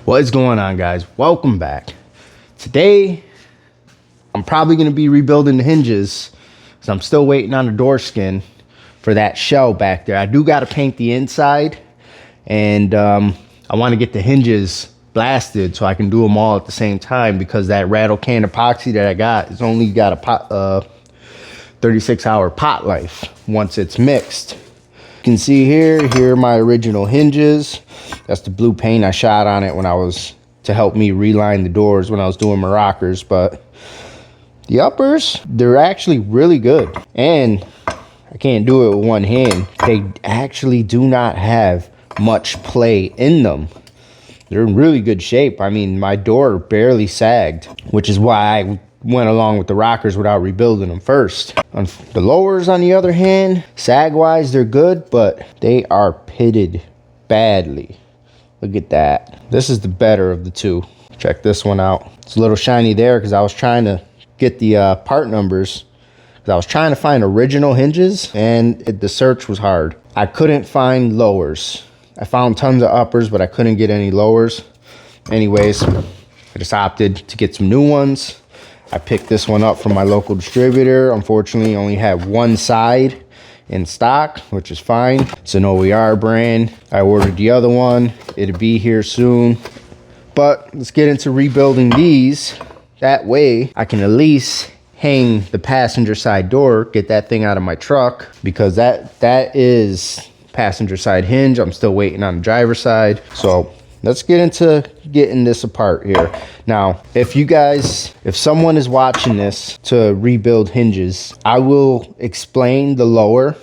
What is going on, guys? Welcome back. Today I'm probably going to be rebuilding the hinges because I'm still waiting on the door skin for that shell back there. I do got to paint the inside, and I want to get the hinges blasted so I can do them all at the same time, because that rattle can epoxy that I got is only got a 36-hour pot life once it's mixed. You can see here are my original hinges. That's the blue paint I shot on it when I was to help me reline the doors when I was doing my rockers. But the uppers, they're actually really good, and I can't do it with one hand. They actually do not have much play in them. They're in really good shape. I mean, my door barely sagged, which is why I went along with the rockers without rebuilding them first. On the lowers, on the other hand, sag wise they're good, but they are pitted badly. Look at that. This is the better of the two. Check this one out. It's a little shiny there because I was trying to get the part numbers, because I was trying to find original hinges, and the search was hard. I couldn't find lowers. I found tons of uppers, but I couldn't get any lowers. Anyways, I just opted to get some new ones. I picked this one up from my local distributor. Unfortunately, only had one side in stock, which is fine. It's an OER brand. I ordered the other one. It'll be here soon. But let's get into rebuilding these. That way I can at least hang the passenger side door, get that thing out of my truck, because that is passenger side hinge. I'm still waiting on the driver's side. So let's get into getting this apart here. Now, if someone is watching this to rebuild hinges, I will explain the lower.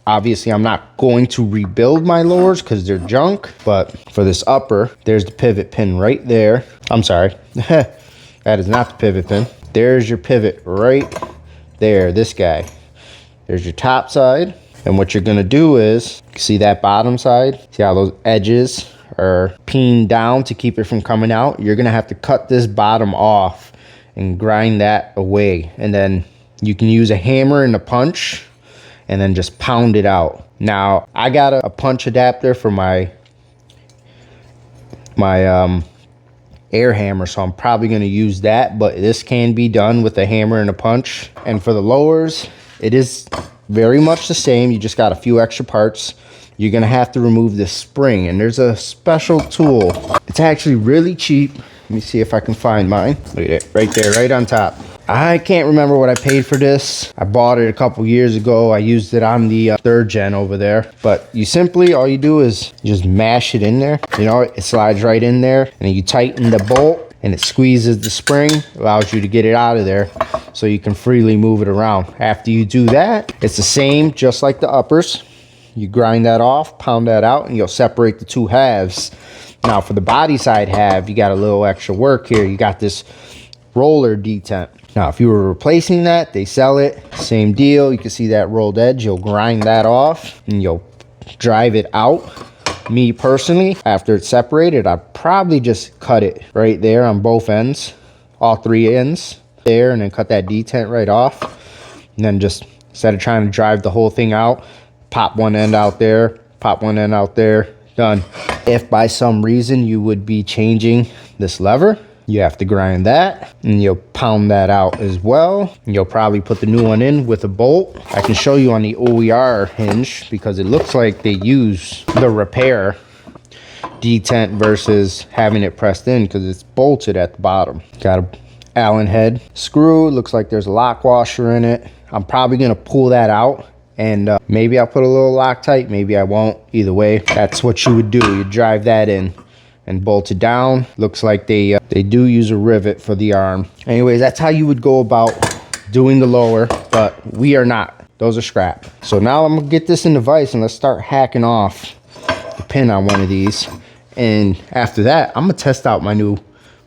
Obviously, I'm not going to rebuild my lowers because they're junk, but for this upper, there's the pivot pin right there. I'm sorry, that is not the pivot pin. There's your pivot right there, this guy. There's your top side. And what you're gonna do is, see that bottom side? See how those edges are pinned down to keep it from coming out? You're gonna have to cut this bottom off and grind that away. And then you can use a hammer and a punch and then just pound it out. Now, I got a punch adapter for my air hammer, so I'm probably gonna use that, but this can be done with a hammer and a punch. And for the lowers, it is very much the same. You just got a few extra parts. You're gonna have to remove this spring, and there's a special tool. It's actually really cheap. Let me see if I can find mine. Look at it, right there, right on top. I can't remember what I paid for this. I bought it a couple years ago. I used it on the 3rd gen over there. But all you do is just mash it in there. You know, it slides right in there, and then you tighten the bolt, and it squeezes the spring, allows you to get it out of there so you can freely move it around. After you do that, it's the same, just like the uppers. You grind that off, pound that out, and you'll separate the two halves. Now, for the body side half, you got a little extra work here. You got this roller detent. Now, if you were replacing that, they sell it. Same deal. You can see that rolled edge. You'll grind that off, and you'll drive it out. Me personally, after it's separated, I'd probably just cut it right there on both ends, all 3 ends there, and then cut that detent right off. And then just, instead of trying to drive the whole thing out, pop one end out there, pop one end out there, done. If by some reason you would be changing this lever, you have to grind that, and you'll pound that out as well. And you'll probably put the new one in with a bolt. I can show you on the OER hinge, because it looks like they use the repair detent versus having it pressed in, because it's bolted at the bottom. Got a Allen head screw. It looks like there's a lock washer in it. I'm probably gonna pull that out, and maybe I'll put a little Loctite, maybe I won't. Either way, that's what you would do. You drive that in and bolt it down. Looks like they do use a rivet for the arm. Anyways, that's how you would go about doing the lower, but we are not. Those are scrap. So now I'm gonna get this in the vise, and let's start hacking off the pin on one of these. And after that, I'm gonna test out my new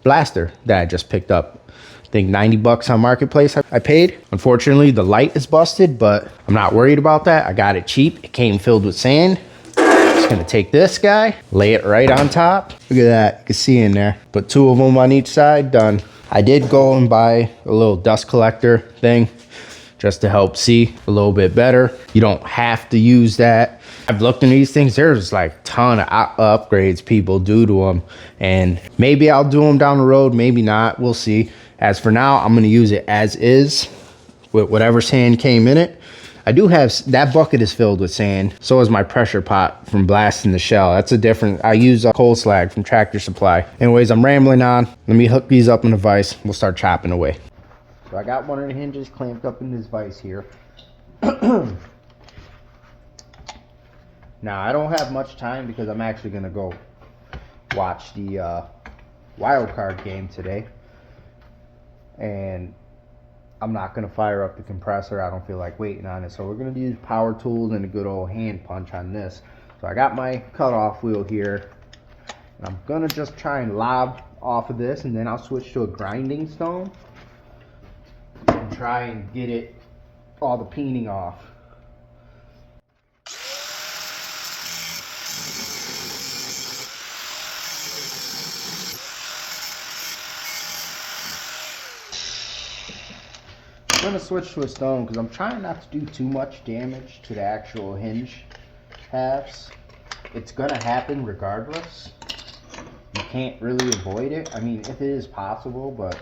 blaster that I just picked up. I think 90 bucks on Marketplace I paid. Unfortunately, the light is busted, but I'm not worried about that. I got it cheap. It came filled with sand. Just gonna take this guy, lay it right on top. Look at that, you can see in there. Put 2 of them on each side, done. I did go and buy a little dust collector thing just to help see a little bit better. You don't have to use that. I've looked in these things. There's like a ton of upgrades people do to them, and maybe I'll do them down the road, maybe not. We'll see. As for now, I'm going to use it as is with whatever sand came in it. I do have, that bucket is filled with sand. So is my pressure pot from blasting the shell. That's a different, I use a coal slag from Tractor Supply. Anyways, I'm rambling on. Let me hook these up in a vise. We'll start chopping away. So I got one of the hinges clamped up in this vise here. Now, I don't have much time because I'm actually going to go watch the wild card game today. And I'm not going to fire up the compressor. I don't feel like waiting on it. So we're going to use power tools and a good old hand punch on this. So I got my cutoff wheel here. And I'm going to just try and lob off of this. And then I'll switch to a grinding stone. And try and get it, all the peening off. I'm going to switch to a stone because I'm trying not to do too much damage to the actual hinge halves. It's going to happen regardless. You can't really avoid it. I mean, if it is possible, but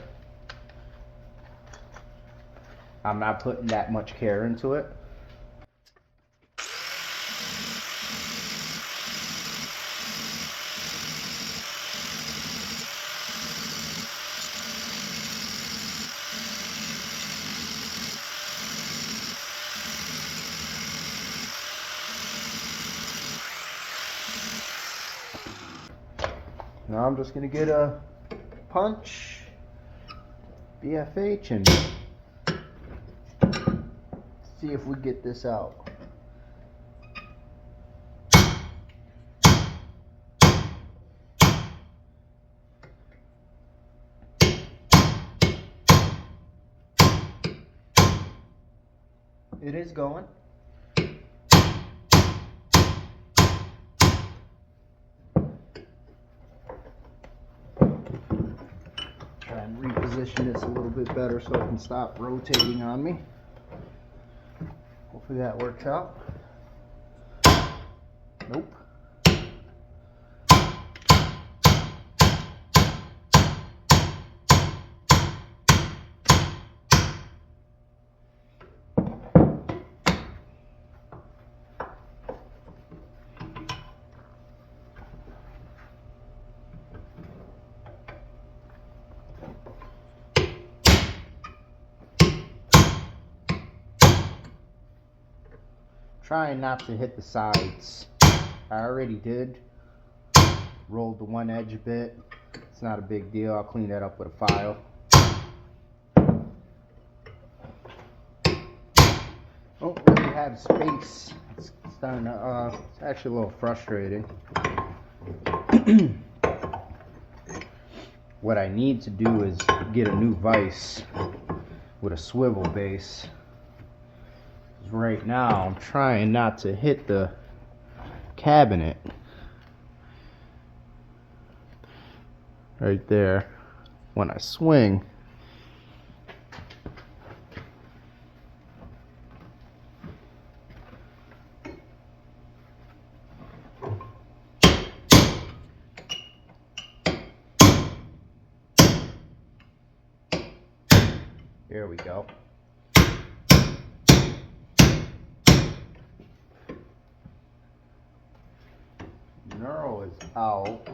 I'm not putting that much care into it. Now I'm just going to get a punch, BFH, and see if we get this out. It is going. Try and reposition this a little bit better so it can stop rotating on me. Hopefully that works out. Nope. Trying not to hit the sides. I already did. Rolled the one edge a bit. It's not a big deal. I'll clean that up with a file. Don't really have space. It's starting to, it's actually a little frustrating. What I need to do is get a new vise with a swivel base. Right now I'm trying not to hit the cabinet right there when I swing. There we go. Knurl is out.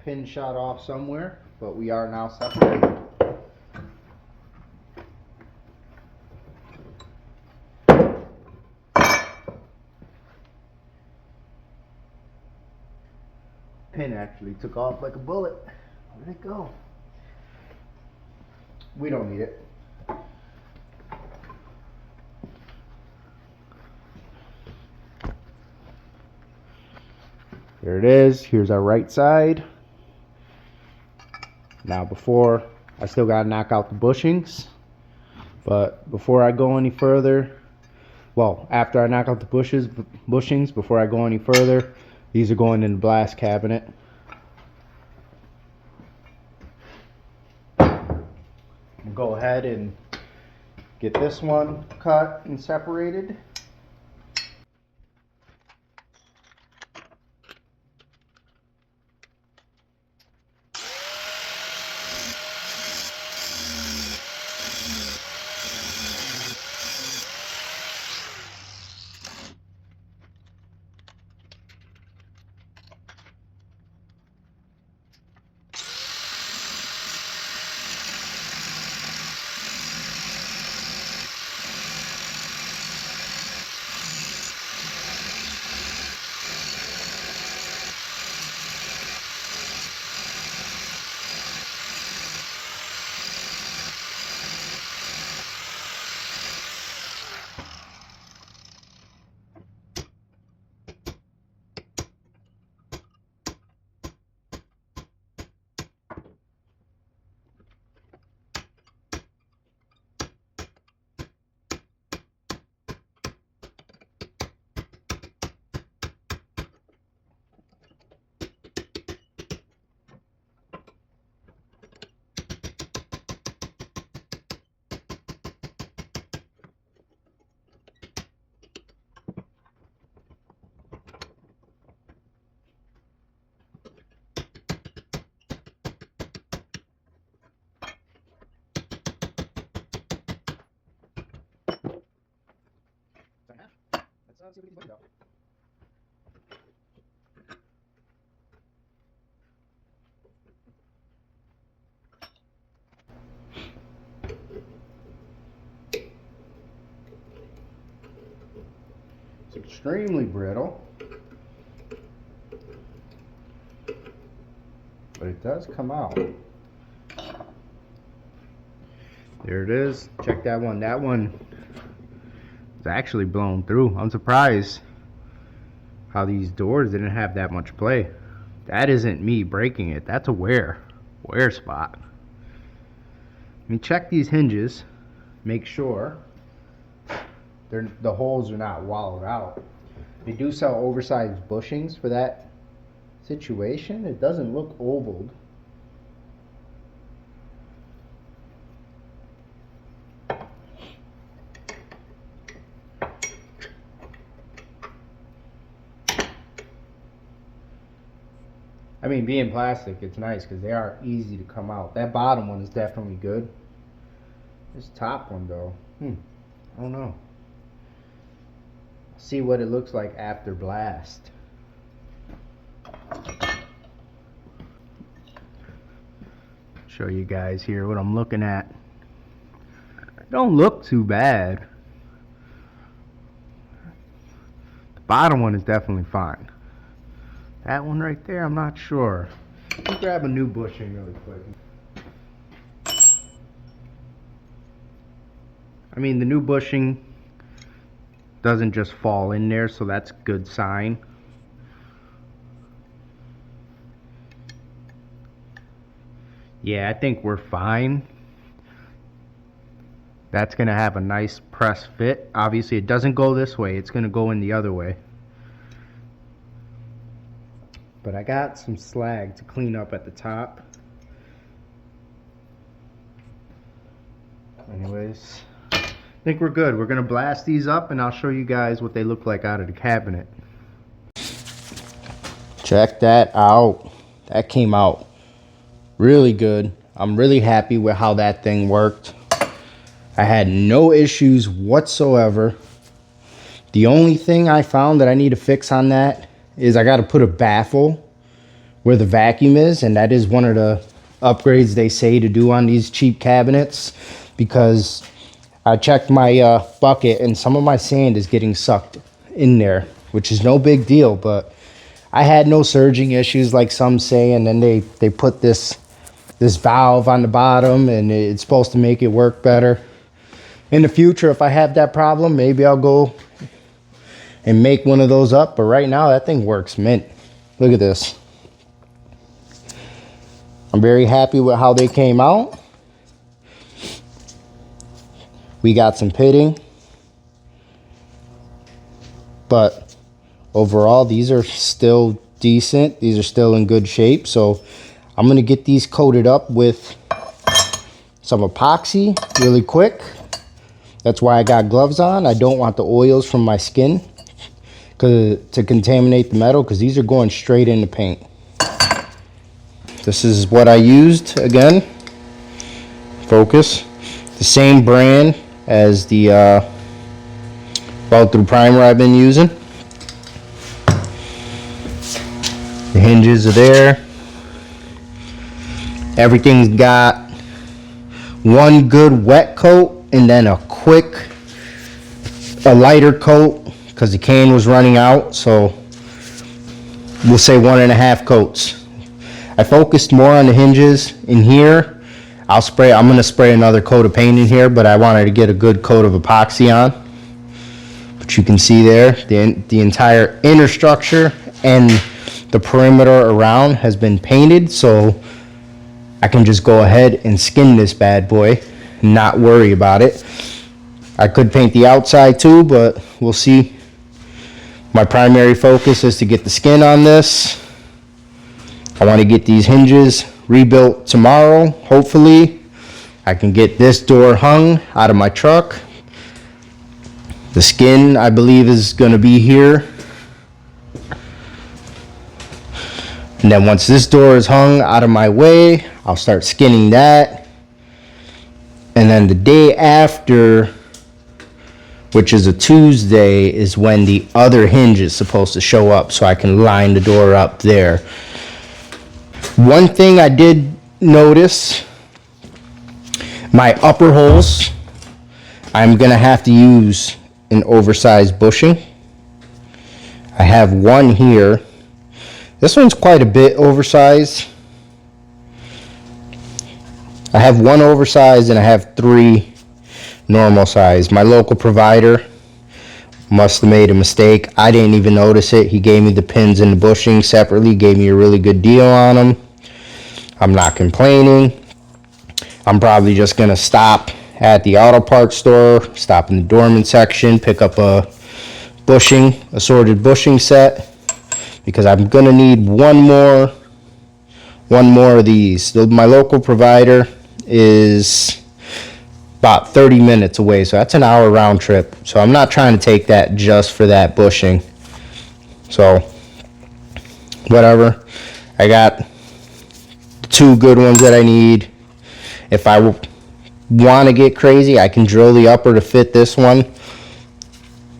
Pin shot off somewhere, but we are now separated. Pin actually took off like a bullet. Where'd it go? We don't need it. There it is. Here's our right side. Now before, I still gotta knock out the bushings. But before I go any further, well, after I knock out the bushings, before I go any further, these are going in the blast cabinet. We'll go ahead and get this one cut and separated. Let's see what these buttons are. It's extremely brittle, but it does come out. There it is. Check that one. That one is actually blown through. I'm surprised how these doors didn't have that much play. That isn't me breaking it. That's a wear spot. Let me check these hinges. Make sure the holes are not wallowed out. They do sell oversized bushings for that situation. It doesn't look ovaled. I mean, being plastic, it's nice because they are easy to come out. That bottom one is definitely good. This top one, though, I don't know. See what it looks like after blast. Show you guys here what I'm looking at. Don't look too bad. The bottom one is definitely fine. That one right there, I'm not sure. Let me grab a new bushing really quick. I mean, the new bushing doesn't just fall in there, so that's a good sign. Yeah, I think we're fine. That's gonna have a nice press fit. Obviously, it doesn't go this way, it's gonna go in the other way. But I got some slag to clean up at the top. Anyways, I think we're good. We're gonna blast these up and I'll show you guys what they look like out of the cabinet. Check that out. That came out really good. I'm really happy with how that thing worked. I had no issues whatsoever. The only thing I found that I need to fix on that is I got to put a baffle where the vacuum is, and that is one of the upgrades they say to do on these cheap cabinets, because I checked my bucket and some of my sand is getting sucked in there, which is no big deal, but I had no surging issues like some say, and then they put this this valve on the bottom, and it's supposed to make it work better. In the future, if I have that problem, maybe I'll go and make one of those up. But right now, that thing works mint. Look at this. I'm very happy with how they came out. We got some pitting, but overall, these are still decent. These are still in good shape. So I'm going to get these coated up with some epoxy really quick. That's why I got gloves on. I don't want the oils from my skin to contaminate the metal, because these are going straight into paint. This is what I used again. Focus. The same brand as the through primer I've been using. The hinges are there. Everything's got one good wet coat and then a lighter coat, because the can was running out, so we'll say 1.5 coats. I focused more on the hinges in here. I'm going to spray another coat of paint in here, but I wanted to get a good coat of epoxy on. But you can see there, the entire inner structure and the perimeter around has been painted, so I can just go ahead and skin this bad boy and not worry about it. I could paint the outside too, but we'll see. My primary focus is to get the skin on this. I want to get these hinges rebuilt tomorrow. Hopefully I can get this door hung out of my truck. The skin, I believe, is going to be here. And then once this door is hung out of my way, I'll start skinning that. And then the day after, which is a Tuesday, is when the other hinge is supposed to show up, so I can line the door up there. One thing I did notice, my upper holes, I'm going to have to use an oversized bushing. I have one here. This one's quite a bit oversized. I have one oversized and I have 3 normal size. My local provider must have made a mistake. I didn't even notice it. He gave me the pins and the bushing separately, gave me a really good deal on them. I'm not complaining. I'm probably just going to stop at the auto parts store, stop in the dormant section, pick up a assorted bushing set, because I'm going to need one more of these. My local provider is about 30 minutes away, so that's an hour round trip. So I'm not trying to take that just for that bushing. So whatever, I got 2 good ones that I need. If I want to get crazy, I can drill the upper to fit this one.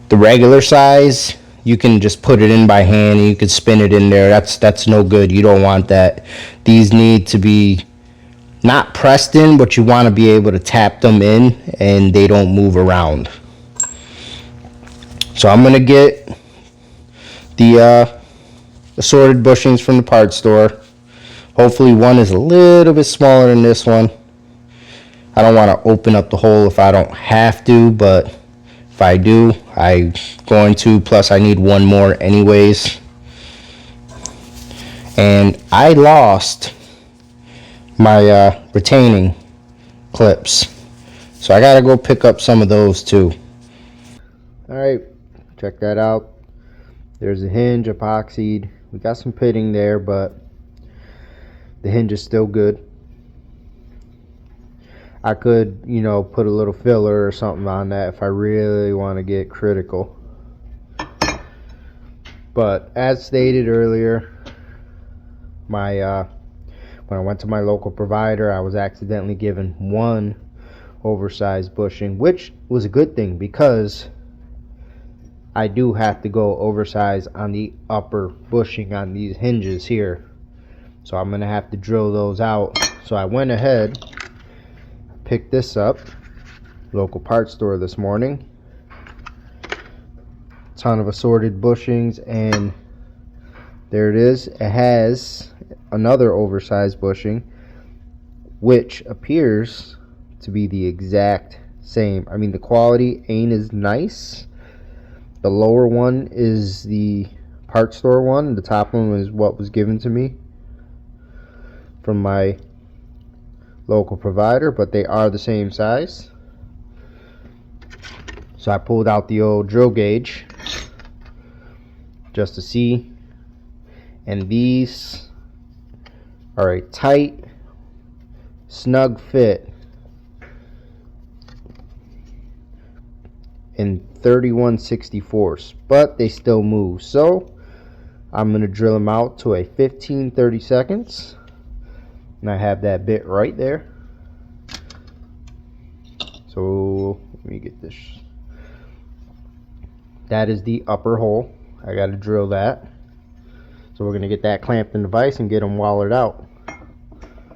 The regular size, you can just put it in by hand and you can spin it in there. That's no good. You don't want that. These need to be not pressed in, but you want to be able to tap them in and they don't move around. So I'm going to get the assorted bushings from the parts store. Hopefully one is a little bit smaller than this one. I don't want to open up the hole if I don't have to, but if I do, I'm going to. Plus I need one more anyways. And I lost my retaining clips, so I gotta go pick up some of those too. All right, check that out. There's a hinge epoxied. We got some pitting there, but the hinge is still good. I could, put a little filler or something on that if I really want to get critical. But as stated earlier, when I went to my local provider, I was accidentally given one oversized bushing, which was a good thing, because I do have to go oversized on the upper bushing on these hinges here. So I'm going to have to drill those out. So I went ahead, picked this up, local parts store this morning. Ton of assorted bushings, and there it is. It has another oversized bushing. which appears to be the exact same. I mean, the quality ain't as nice. The lower one is the part store one. The top one was what was given to me from my local provider, but they are the same size. So I pulled out the old drill gauge just to see, and these are a tight, snug fit in 31/64, but they still move. So I'm going to drill them out to a 15-30 seconds, and I have that bit right there. So let me get this. That is the upper hole. I got to drill that. So we're going to get that clamped in the vise and get them wallered out. For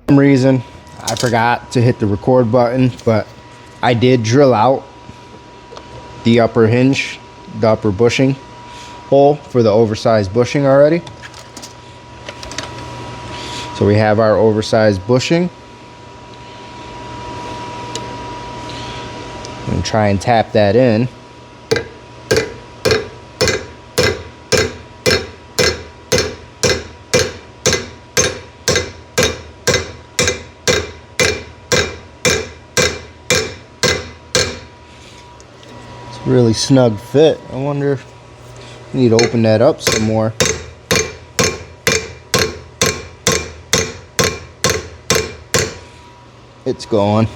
some reason I forgot to hit the record button, but I did drill out the upper hinge, the upper bushing hole for the oversized bushing already. So we have our oversized bushing. And try and tap that in. It's a really snug fit. I wonder if we need to open that up some more. It's gone.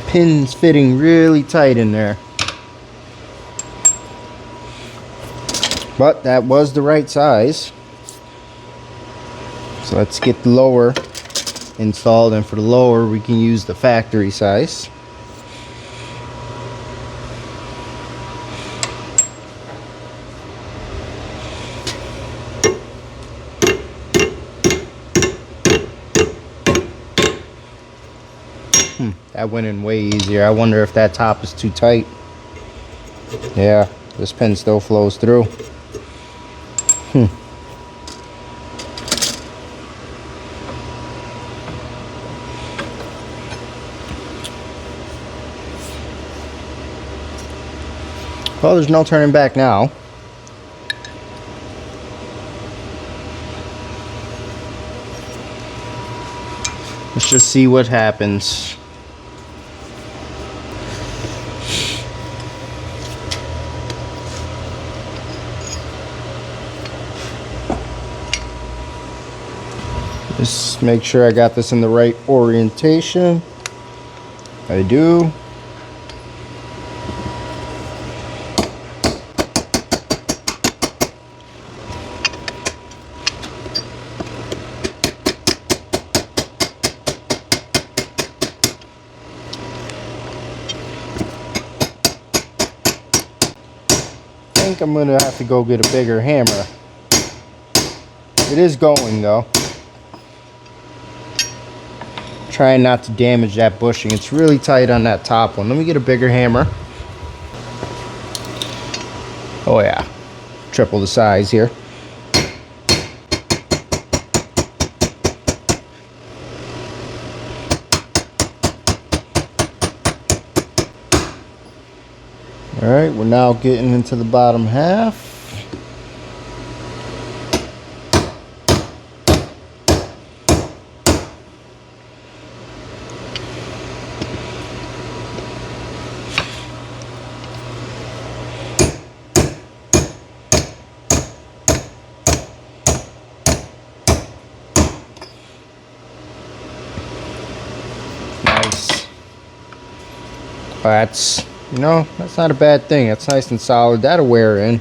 Pins fitting really tight in there, but that was the right size. So let's get the lower installed, and for the lower we can use the factory size. That went in way easier. I wonder if that top is too tight. Yeah, this pin still flows through. Well, there's no turning back now. Let's just see what happens. Just make sure I got this in the right orientation. I do. I think I'm gonna have to go get a bigger hammer. It is going though. Trying not to damage that bushing. It's really tight on that top one. Let me get a bigger hammer. Oh yeah, triple the size here. All right, we're now getting into the bottom half. Nice. That's, you know, that's not a bad thing. That's nice and solid. That'll wear in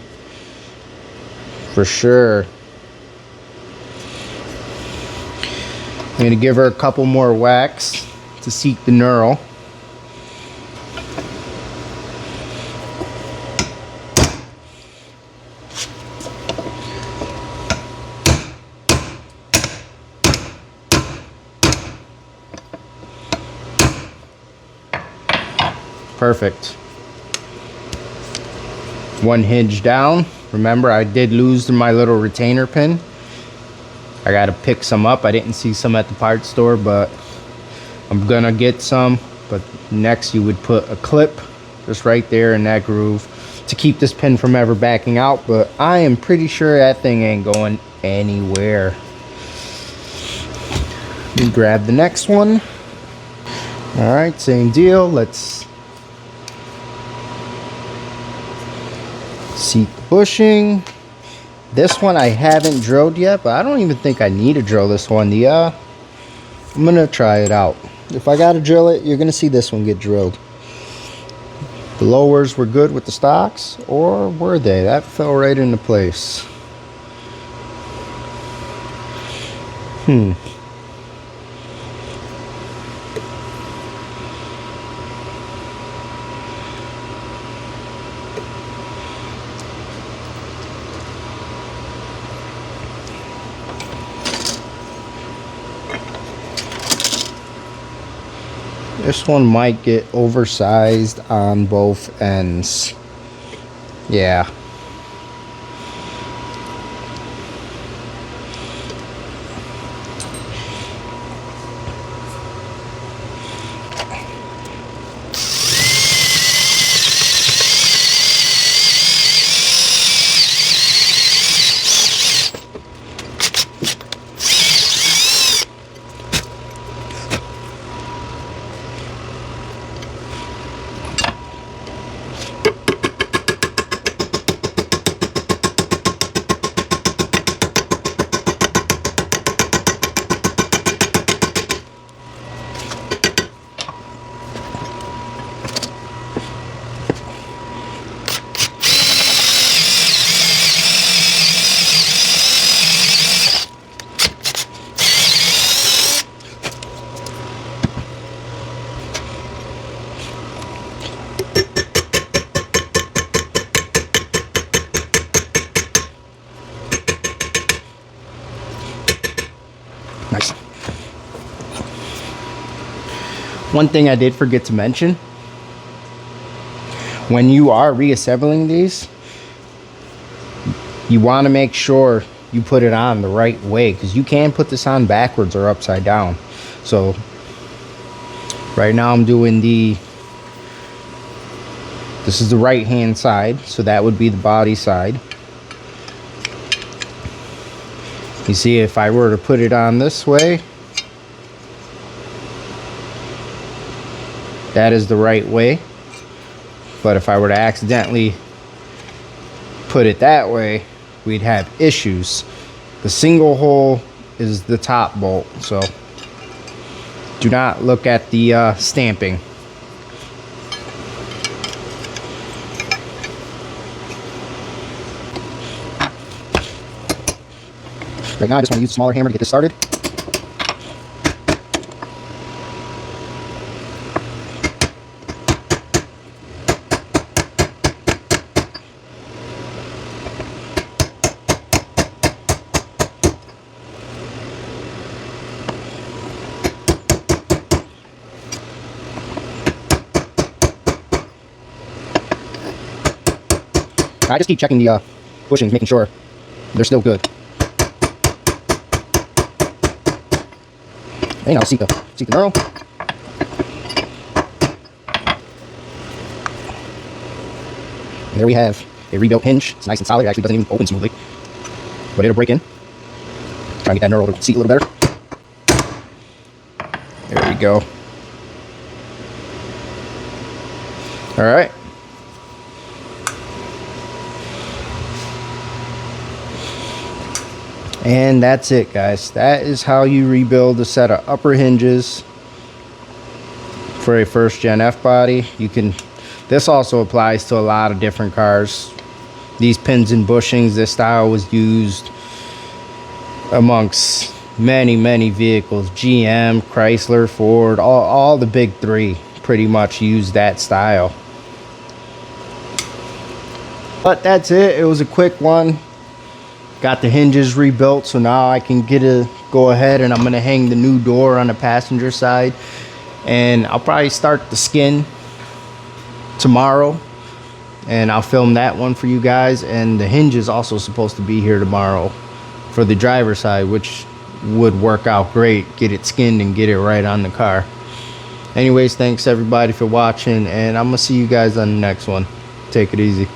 for sure. I'm gonna give her a couple more whacks to seat the knurl. Perfect. One hinge down. Remember, I did lose my little retainer pin. I gotta pick some up. I didn't see some at the parts store, but I'm gonna get some. But next you would put a clip just right there in that groove to keep this pin from ever backing out. But I am pretty sure that thing ain't going anywhere. Let me grab the next one. All right, same deal. Let's seat the bushing. This one I haven't drilled yet, but I don't even think I need to drill this one. I'm gonna try it out. If I gotta drill it, you're gonna see this one get drilled. The lowers were good with the stocks, or were they? That fell right into place. This one might get oversized on both ends. Yeah. Nice. One thing I did forget to mention, when you are reassembling these, you want to make sure you put it on the right way, because you can put this on backwards or upside down. So right now I'm doing this is the right hand side, so that would be the body side. You see, if I were to put it on this way, that is the right way. But if I were to accidentally put it that way, we'd have issues. The single hole is the top bolt, so do not look at the stamping. Right now I just want to use a smaller hammer to get this started. I just keep checking the bushings, making sure they're still good. And I'll seat the knurl. And there we have a rebuilt hinge. It's nice and solid. It actually doesn't even open smoothly, but it'll break in. Try and get that knurl to seat a little better. There we go. All right. And that's it, guys. That is how you rebuild a set of upper hinges for a first gen F body. This also applies to a lot of different cars. These pins and bushings, this style was used amongst many vehicles. GM, Chrysler, Ford, all the big three pretty much use that style. But that's it. It was a quick one. Got the hinges rebuilt, so now I can go ahead and I'm gonna hang the new door on the passenger side, and I'll probably start the skin tomorrow, and I'll film that one for you guys. And the hinge is also supposed to be here tomorrow for the driver's side, which would work out great. Get it skinned and get it right on the car. Anyways, thanks everybody for watching, and I'm gonna see you guys on the next one. Take it easy.